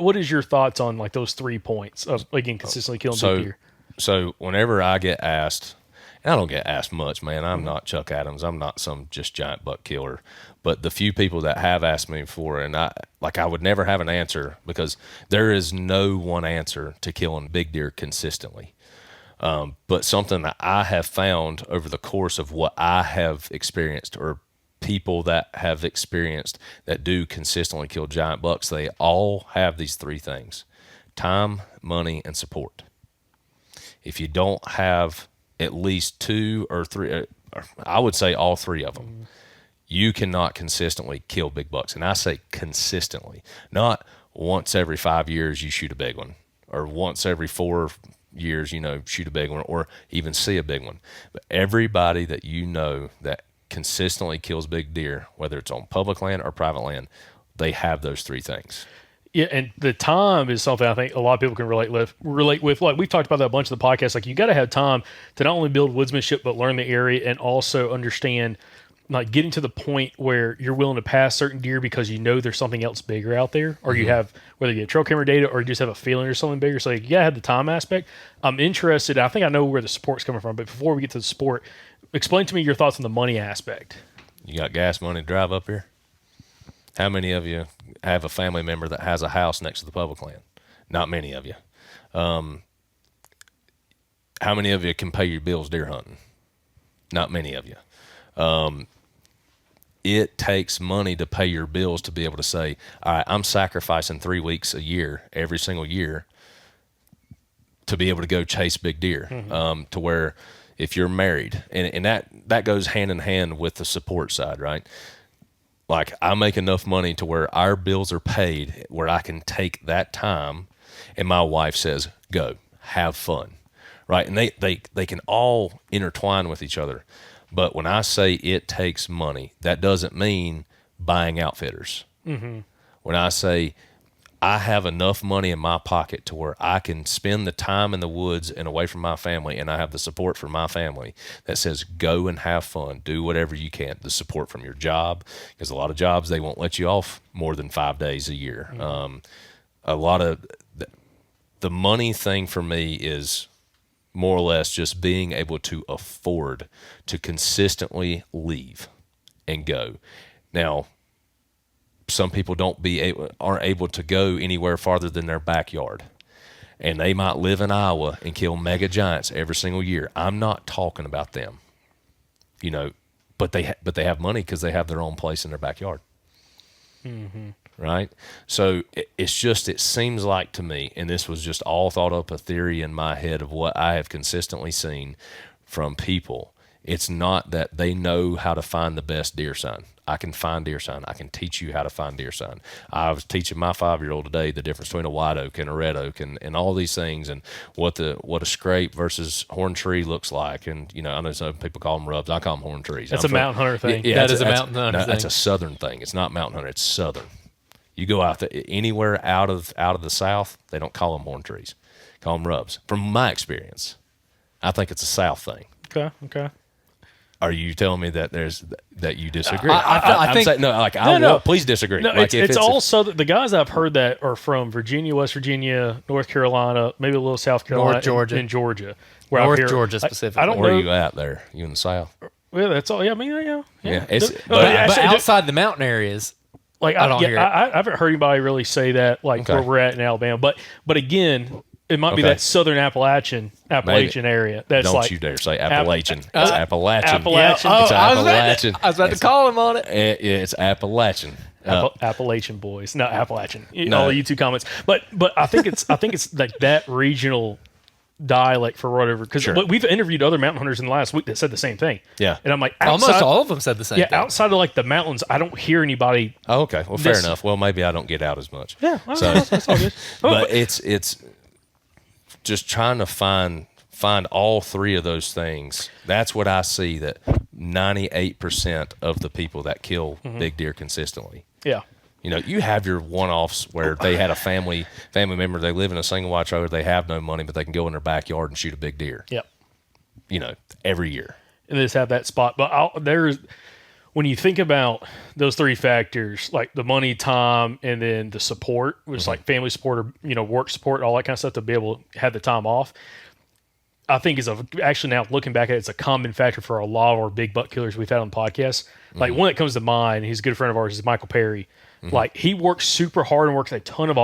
what is your thoughts on like those 3 points of, again, consistently killing big deer? So whenever I get asked, and I don't get asked much, man. I'm not Chuck Adams. I'm not some just giant buck killer. But the few people that have asked me before, and I would never have an answer, because there is no one answer to killing big deer consistently. But something that I have found over the course of what I have experienced, or people that have experienced that do consistently kill giant bucks, they all have these 3 things: time, money, and support. If you don't have at least 2 or 3, I would say all 3 of them, you cannot consistently kill big bucks. And I say consistently, not once every 5 years you shoot a big one, or once every 4 years, shoot a big one, or even see a big one. But everybody that that consistently kills big deer, whether it's on public land or private land, they have those 3 things. Yeah, and the time is something I think a lot of people can relate with. Like we've talked about that a bunch of the podcasts. Like you got to have time to not only build woodsmanship but learn the area, and also understand, like, getting to the point where you're willing to pass certain deer because there's something else bigger out there, or you have, whether you get trail camera data or you just have a feeling there's something bigger. So you got to have the time aspect. I'm interested. I think I know where the support's coming from, but before we get to the support, explain to me your thoughts on the money aspect. You got gas money to drive up here? How many of you have a family member that has a house next to the public land? Not many of you. How many of you can pay your bills deer hunting? Not many of you. It takes money to pay your bills to be able to say, all right, I'm sacrificing 3 weeks a year, every single year, to be able to go chase big deer. To where if you're married, and that goes hand in hand with the support side, right? Like, I make enough money to where our bills are paid, where I can take that time, and my wife says, go, have fun, right? And they can all intertwine with each other. But when I say it takes money, that doesn't mean buying outfitters. When I say I have enough money in my pocket to where I can spend the time in the woods and away from my family, and I have the support from my family that says go and have fun, do whatever you can. The support from your job, because a lot of jobs, they won't let you off more than 5 days a year. A lot of the money thing for me is more or less just being able to afford to consistently leave and go. Now, some people aren't able to go anywhere farther than their backyard, and they might live in Iowa and kill mega giants every single year. I'm not talking about them, but they have money because they have their own place in their backyard, right? So it seems like to me, and this was just all thought up a theory in my head of what I have consistently seen from people. It's not that they know how to find the best deer sign. I can find deer sign. I can teach you how to find deer sign. I was teaching my 5-year-old today the difference between a white oak and a red oak, and all these things, and what a scrape versus horn tree looks like. And I know some people call them rubs. I call them horn trees. That's a mountain hunter thing. Yeah, that is a mountain hunter thing. That's a southern thing. It's not mountain hunter. It's southern. You go out there anywhere out of the south, they don't call them horn trees. Call them rubs. From my experience, I think it's a south thing. Okay. Are you telling me that you disagree? I think saying, no. Please disagree. No, like it's all southern. The guys I've heard that are from Virginia, West Virginia, North Carolina, maybe a little South Carolina, North Georgia, and Georgia. North Georgia specifically. I don't know. Where are you at there? You in the south? Well, that's all. Yeah, I mean, yeah. But outside the mountain areas, like I haven't heard anybody really say that, like Okay. where we're at in Alabama. But again, it might be Okay. that southern Appalachian area. That's Don't like you dare say Appalachian. It's Appalachian. Appalachian. It's Appalachian. I was about to call him on it. It's Appalachian. Appalachian boys, not Appalachian. No. All the YouTube comments, but I think it's like that regional dialect for whatever. Because Sure. we've interviewed other mountain hunters in the last week that said the same thing. Yeah. And I'm like, Almost all of them said the same thing. outside of like the mountains, I don't hear anybody. Oh, okay. Well, fair enough. Well, maybe I don't get out as much. Yeah, So, that's all good. but it's just trying to find all 3 of those things. That's what I see, that 98% of the people that kill big deer consistently. Yeah. You have your one-offs where they had a family member, they live in a single wide trailer, they have no money, but they can go in their backyard and shoot a big deer. Yep. Every year. And they just have that spot. But there's when you think about those three factors, like the money, time, and then the support, which is like family support or work support, all that kind of stuff to be able to have the time off, I think actually now looking back at it, it's a common factor for a lot of our big buck killers we've had on the podcast. Like one that comes to mind, he's a good friend of ours, is Michael Perry. Like he works super hard and works a ton of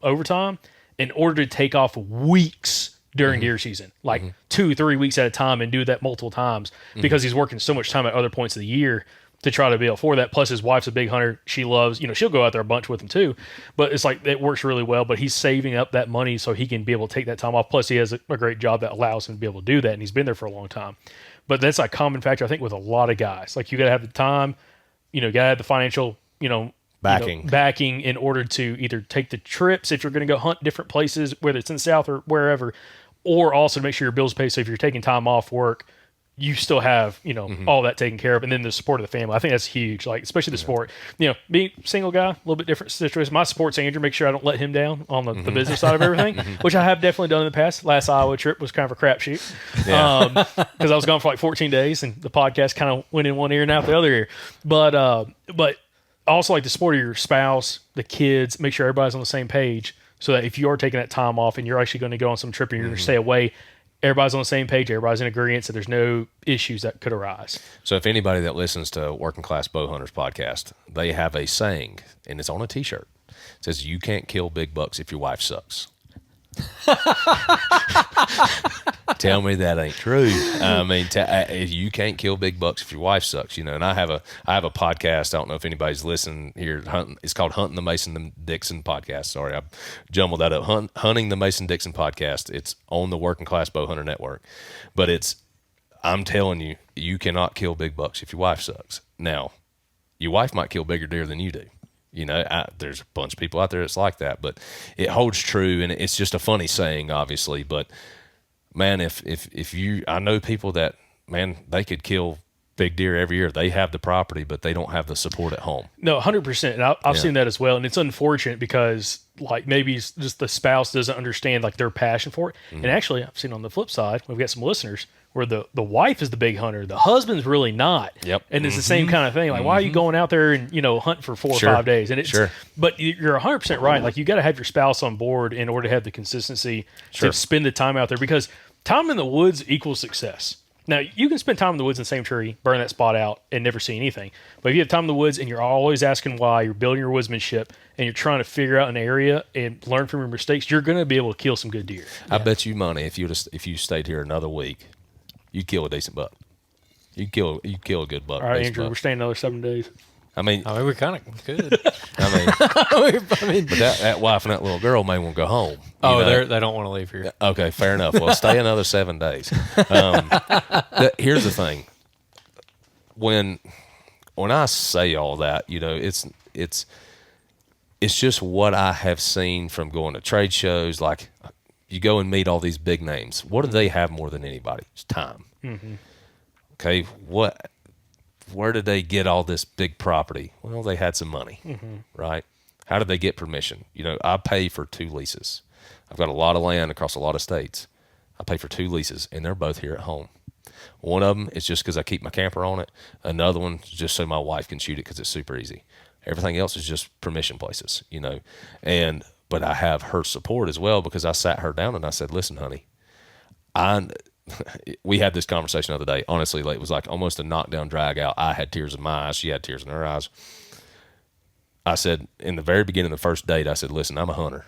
overtime in order to take off weeks during deer season, like 2-3 weeks at a time, and do that multiple times because he's working so much time at other points of the year to try to be able for that. Plus his wife's a big hunter. She loves, she'll go out there a bunch with him too, but it's like, it works really well, but he's saving up that money so he can be able to take that time off. Plus he has a great job that allows him to be able to do that. And he's been there for a long time, but that's a common factor, I think, with a lot of guys. Like you got to have the time, got to have the financial, backing in order to either take the trips if you're going to go hunt different places, whether it's in the South or wherever, or also to make sure your bills pay. So if you're taking time off work, you still have, all that taken care of. And then the support of the family. I think that's huge, like, especially the sport. Being single guy, a little bit different situation. My sport's Andrew, make sure I don't let him down on the business side of everything, which I have definitely done in the past. Last Iowa trip was kind of a crapshoot because I was gone for like 14 days and the podcast kind of went in one ear and out the other ear. But also like the support of your spouse, the kids, make sure everybody's on the same page so that if you are taking that time off and you're actually going to go on some trip and you're going to stay away, everybody's on the same page, everybody's in agreement, so there's no issues that could arise. So if anybody that listens to Working Class Bow Hunters podcast, they have a saying, and it's on a t-shirt. It says, "You can't kill big bucks if your wife sucks." Tell me that ain't true. I mean, you can't kill big bucks if your wife sucks, And I have a podcast. I don't know if anybody's listening here. It's called Hunting the Mason-Dixon podcast. Sorry, I jumbled that up. Hunting the Mason-Dixon podcast. It's on the Working Class Bow Hunter Network. But I'm telling you, you cannot kill big bucks if your wife sucks. Now, your wife might kill bigger deer than you do. There's a bunch of people out there that's like that, but it holds true, and it's just a funny saying, obviously. But man, I know people that, man, they could kill big deer every year. They have the property, but they don't have the support at home. No, 100%. And I've seen that as well, and it's unfortunate because like maybe just the spouse doesn't understand like their passion for it. And actually, I've seen on the flip side, we've got some listeners where the wife is the big hunter, the husband's really not. Yep. And it's the same kind of thing. Like, why are you going out there and hunting for 4 or 5 days? And it's but you're 100% right. Like, you got to have your spouse on board in order to have the consistency to spend the time out there, because time in the woods equals success. Now, you can spend time in the woods in the same tree, burn that spot out, and never see anything. But if you have time in the woods and you're always asking why, you're building your woodsmanship, and you're trying to figure out an area and learn from your mistakes, you're going to be able to kill some good deer. I bet you money if you stayed here another week, you'd kill a decent buck. You'd kill a good buck. All right, Andrew, we're staying another 7 days. I mean, we kind of could. I mean, but that wife and that little girl may want to go home. They don't want to leave here. Okay, fair enough. Well, stay another 7 days. Here's the thing. When I say all that, it's just what I have seen from going to trade shows. Like, you go and meet all these big names. What do they have more than anybody? It's time. Mm-hmm. Okay, where did they get all this big property? Well, they had some money, right? How did they get permission? I pay for 2 leases. I've got a lot of land across a lot of states. I pay for 2 leases, and they're both here at home. One of them is just because I keep my camper on it. Another one is just so my wife can shoot it because it's super easy. Everything else is just permission places, But I have her support as well, because I sat her down and I said, "Listen, honey, we had this conversation the other day. Honestly, it was like almost a knockdown, drag out. I had tears in my eyes. She had tears in her eyes. I said, in the very beginning of the first date, I said, "Listen, I'm a hunter.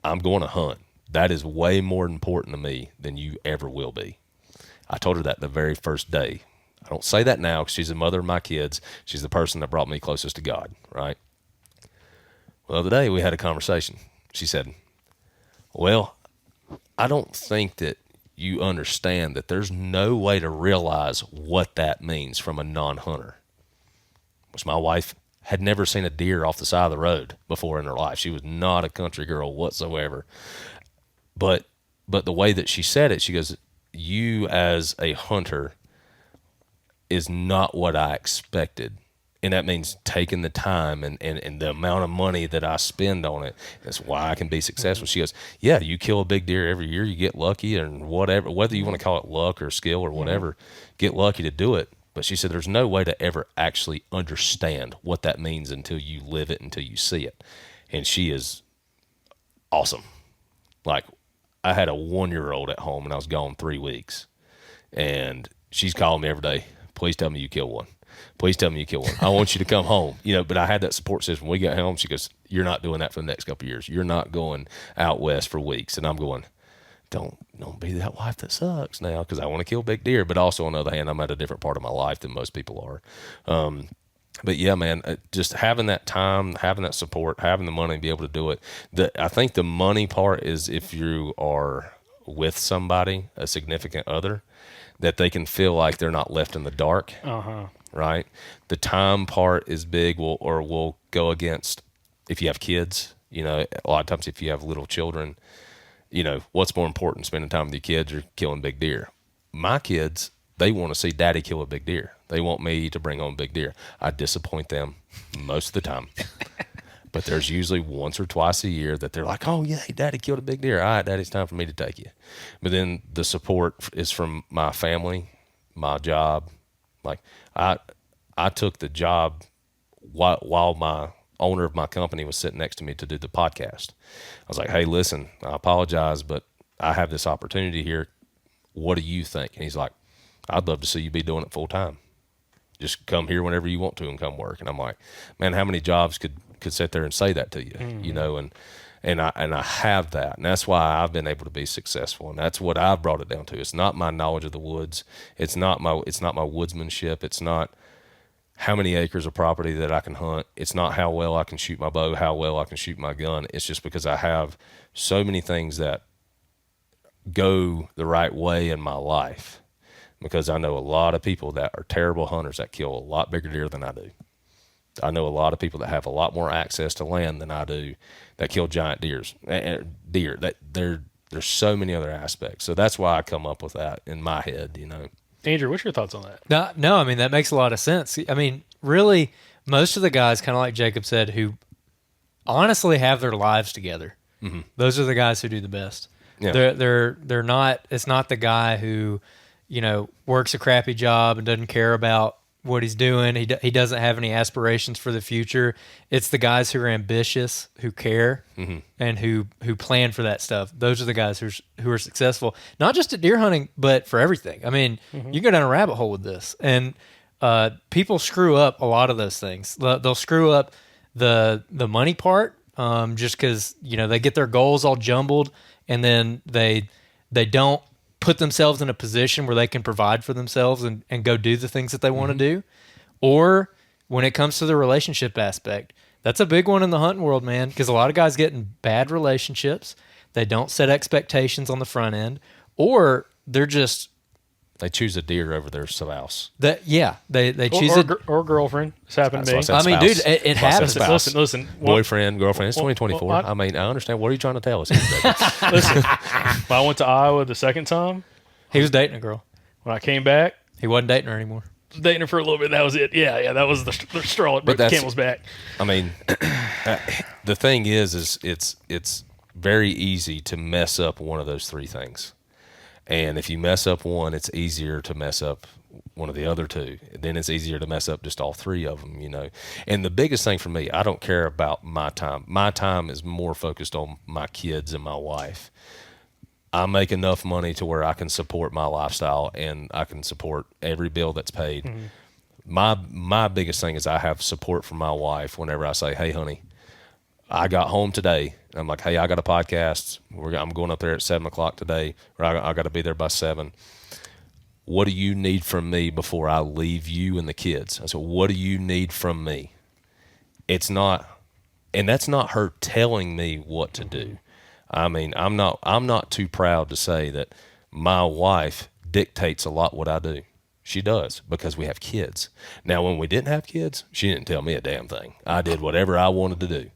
I'm going to hunt. That is way more important to me than you ever will be." I told her that the very first day. I don't say that now because she's the mother of my kids. She's the person that brought me closest to God, right? Well, the other day we had a conversation. She said, "Well, I don't think that you understand that there's no way to realize what that means from a non-hunter." Which my wife had never seen a deer off the side of the road before in her life. She was not a country girl whatsoever. But the way that she said it, she goes, "You as a hunter is not what I expected." And that means taking the time and the amount of money that I spend on it. That's why I can be successful. She goes, "Yeah, you kill a big deer every year. You get lucky and whatever, whether you want to call it luck or skill or whatever, get lucky to do it. But she said there's no way to ever actually understand what that means until you live it, until you see it. And she is awesome. Like, I had a 1-year-old at home and I was gone 3 weeks. And she's calling me every day. Please tell me you kill one. Please tell me you kill one. I want you to come home. But I had that support system. When we got home, she goes, you're not doing that for the next couple of years. You're not going out west for weeks. And I'm going, don't be that wife that sucks now, because I want to kill big deer. But also, on the other hand, I'm at a different part of my life than most people are. But yeah, man, just having that time, having that support, having the money to be able to do it. I think the money part is if you are with somebody, a significant other, that they can feel like they're not left in the dark. Right. The time part is big. Will go against if you have kids. A lot of times if you have little children, what's more important, spending time with your kids or killing big deer? My kids, they want to see daddy kill a big deer. They want me to bring on big deer. I disappoint them most of the time. But there's usually once or twice a year that they're like, oh, yeah, daddy killed a big deer. All right, daddy, it's time for me to take you. But then the support is from my family, my job. Like, I took the job while my owner of my company was sitting next to me to do the podcast. I was like, hey, listen, I apologize, but I have this opportunity here. What do you think? And he's like, I'd love to see you be doing it full time. Just come here whenever you want to and come work. And I'm like, man, how many jobs could sit there and say that to you, and I have that. And that's why I've been able to be successful. And that's what I've brought it down to. It's not my knowledge of the woods. It's not my woodsmanship. It's not how many acres of property that I can hunt. It's not how well I can shoot my bow, how well I can shoot my gun. It's just because I have so many things that go the right way in my life, because I know a lot of people that are terrible hunters that kill a lot bigger deer than I do. I know a lot of people that have a lot more access to land than I do that kill giant deer. That there's so many other aspects. So that's why I come up with that in my head, Andrew, what's your thoughts on that? No, I mean, that makes a lot of sense. I mean, really, most of the guys, kind of like Jacob said, who honestly have their lives together, those are the guys who do the best. Yeah. They're not. It's not the guy who, works a crappy job and doesn't care about what he's doing. He doesn't have any aspirations for the future. It's the guys who are ambitious, who care, and who plan for that stuff. Those are the guys who are successful, not just at deer hunting, but for everything. I mean, you go down a rabbit hole with this, and people screw up a lot of those things. They'll screw up the money part, just because they get their goals all jumbled, and then they don't put themselves in a position where they can provide for themselves and go do the things that they want to do. Or when it comes to the relationship aspect, that's a big one in the hunting world, man, because a lot of guys get in bad relationships. They don't set expectations on the front end, or they choose a deer over their spouse. They choose or girlfriend. It's happened to me. I mean, dude, it happens. Listen. Boyfriend, girlfriend. It's 2024. I mean, I understand. What are you trying to tell us? Listen, when I went to Iowa the second time, he was dating a girl. When I came back, he wasn't dating her anymore. Dating her for a little bit. That was it. Yeah. That was the straw that broke the camel's back. I mean, the thing is it's very easy to mess up one of those three things. And if you mess up one, it's easier to mess up one of the other two. Then it's easier to mess up just all three of them, And the biggest thing for me, I don't care about my time. My time is more focused on my kids and my wife. I make enough money to where I can support my lifestyle and I can support every bill that's paid. My biggest thing is I have support from my wife whenever I say, hey, honey, I got home today. I'm like, hey, I got a podcast. I'm going up there at 7 o'clock today, or I got to be there by 7. What do you need from me before I leave you and the kids? I said, what do you need from me? It's not, and that's not her telling me what to do. I mean, I'm not too proud to say that my wife dictates a lot what I do. She does, because we have kids. Now, when we didn't have kids, she didn't tell me a damn thing. I did whatever I wanted to do.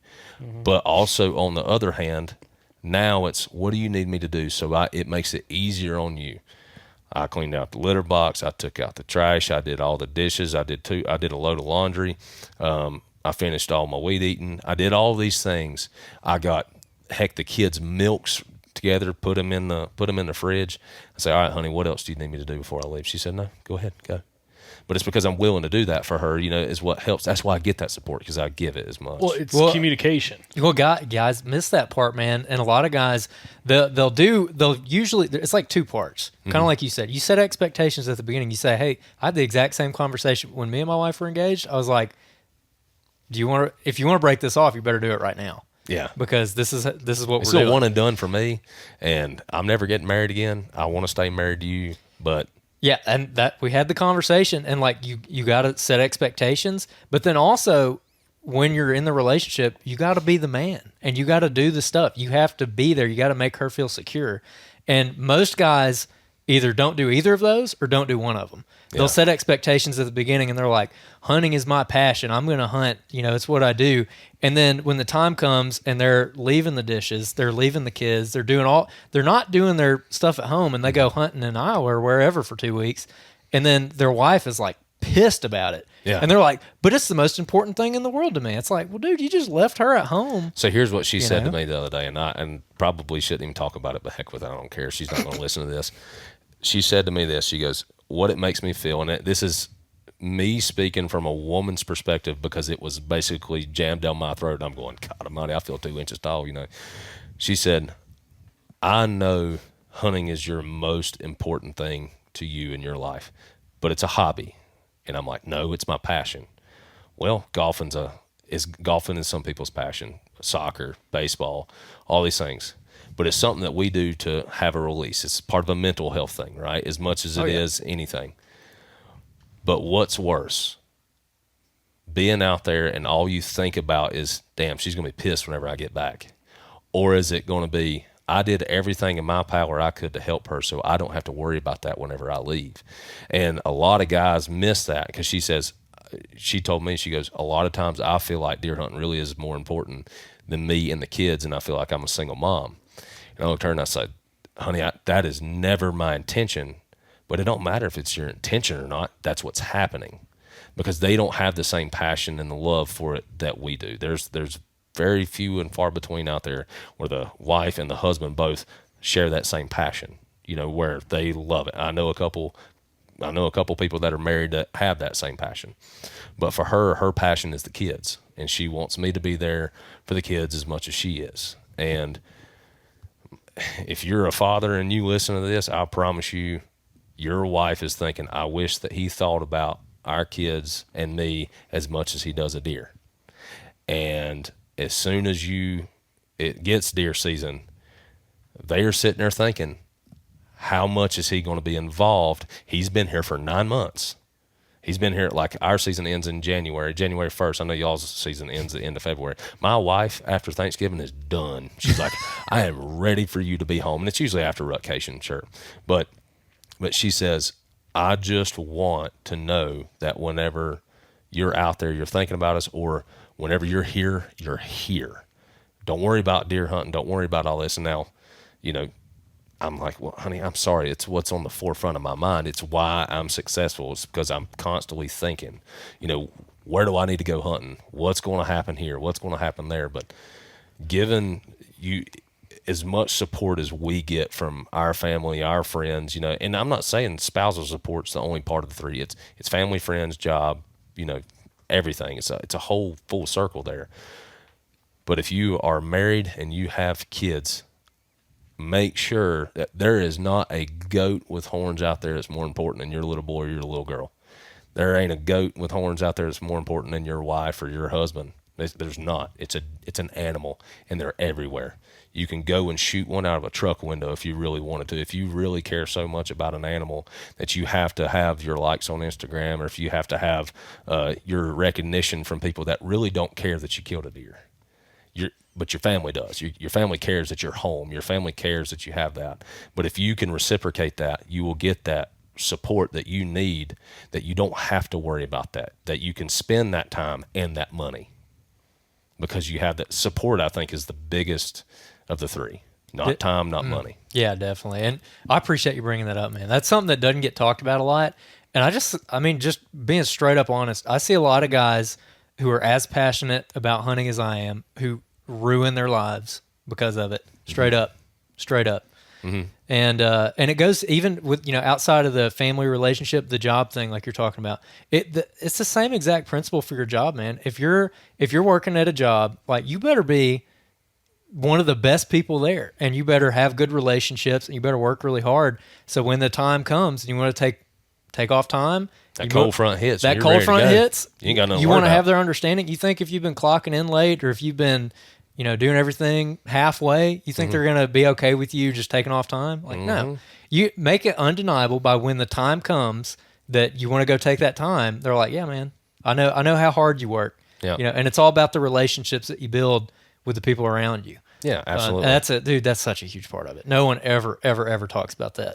But also, on the other hand, now it's, what do you need me to do? So it makes it easier on you. I cleaned out the litter box. I took out the trash. I did all the dishes. I did a load of laundry. I finished all my weed eating. I did all these things. I got, the kids' milks together, put them in the fridge. I say, all right, honey, what else do you need me to do before I leave? She said, no, go ahead, go. but it's because I'm willing to do that for her, is what helps. That's why I get that support, because I give it as much. Well, it's communication. Well, guys miss that part, man. And a lot of guys, they'll usually, it's like two parts. Kind of like you said. You set expectations at the beginning. You say, hey, I had the exact same conversation when me and my wife were engaged. I was like, if you want to break this off, you better do it right now. Yeah, because this is what it's we're still doing. one and done for me, and I'm never getting married again. I want to stay married to you, but yeah, and that we had the conversation, and like you got to set expectations, but then also when you're in the relationship, you got to be the man, and you got to do the stuff. You have to be there. You got to make her feel secure, and most guys either don't do either of those or don't do one of them. They'll set expectations at the beginning, and they're like, hunting is my passion. I'm going to hunt. It's what I do. And then when the time comes and they're leaving the dishes, they're leaving the kids, they're not doing their stuff at home, and they go hunting in Iowa or wherever for 2 weeks. And then their wife is like pissed about it. Yeah. And they're like, but it's the most important thing in the world to me. It's like, well, dude, you just left her at home. So here's what she said to me the other day, and probably shouldn't even talk about it, but heck with it, I don't care. She's not going to listen to this. She said to me this. She goes, what it makes me feel, and this is me speaking from a woman's perspective, because it was basically jammed down my throat, and I'm going, God almighty, I feel 2 inches tall, She said, I know hunting is your most important thing to you in your life, but it's a hobby. And I'm like, no, it's my passion. Well, golfing is some people's passion, soccer, baseball, all these things. But it's something that we do to have a release. It's part of a mental health thing, right? As much as it is anything. But what's worse? Being out there and all you think about is, damn, she's going to be pissed whenever I get back. Or is it going to be, I did everything in my power I could to help her, so I don't have to worry about that whenever I leave. And a lot of guys miss that, because she told me, she goes, a lot of times I feel like deer hunting really is more important than me and the kids, and I feel like I'm a single mom. And I looked at her and I said, honey, that is never my intention, but it don't matter if it's your intention or not. That's what's happening, because they don't have the same passion and the love for it that we do. There's very few and far between out there where the wife and the husband both share that same passion, where they love it. I know a couple people that are married that have that same passion, but for her passion is the kids, and she wants me to be there for the kids as much as she is. And if you're a father and you listen to this, I promise you, your wife is thinking, I wish that he thought about our kids and me as much as he does a deer. And as soon as it gets deer season, they are sitting there thinking, how much is he going to be involved? He's been here for 9 months. He's been here, like our season ends in January 1st. I know y'all's season ends at the end of February. My wife, after Thanksgiving, is done. She's like, I am ready for you to be home. And it's usually after rutcation, sure. But she says, I just want to know that whenever you're out there, you're thinking about us, or whenever you're here, you're here. Don't worry about deer hunting. Don't worry about all this. And now, I'm like, well, honey, I'm sorry. It's what's on the forefront of my mind. It's why I'm successful. It's because I'm constantly thinking, where do I need to go hunting? What's going to happen here? What's going to happen there? But giving you as much support as we get from our family, our friends, and I'm not saying spousal support's the only part of the three. It's family, friends, job, everything. It's a whole full circle there. But if you are married and you have kids, make sure that there is not a goat with horns out there that's more important than your little boy or your little girl. There ain't a goat with horns out there that's more important than your wife or your husband. There's not. It's an animal, and they're everywhere. You can go and shoot one out of a truck window if you really wanted to. If you really care so much about an animal that you have to have your likes on Instagram, or if you have to have your recognition from people that really don't care that you killed a deer. But your family does. Your family cares that you're home. Your family cares that you have that. But if you can reciprocate that, you will get that support that you need, that you don't have to worry about that you can spend that time and that money, because you have that support. I think is the biggest of the three. Not time, not money. Yeah, definitely. And I appreciate you bringing that up, man. That's something that doesn't get talked about a lot. And just being straight up honest, I see a lot of guys who are as passionate about hunting as I am, who ruin their lives because of it. Straight up. And it goes even with, outside of the family relationship, the job thing, like you're talking about. It's the same exact principle for your job, man. If you're working at a job, like, you better be one of the best people there, and you better have good relationships, and you better work really hard. So when the time comes and you want to take off time, that cold front hits. You ain't got nothing. You want to have their understanding. You think if you've been clocking in late, or if you've been, doing everything halfway, you think they're going to be okay with you just taking off time? Like, no. You make it undeniable by when the time comes that you want to go take that time. They're like, yeah, man, I know how hard you work. Yeah. And it's all about the relationships that you build with the people around you. Yeah, absolutely. That's such a huge part of it. No one ever talks about that.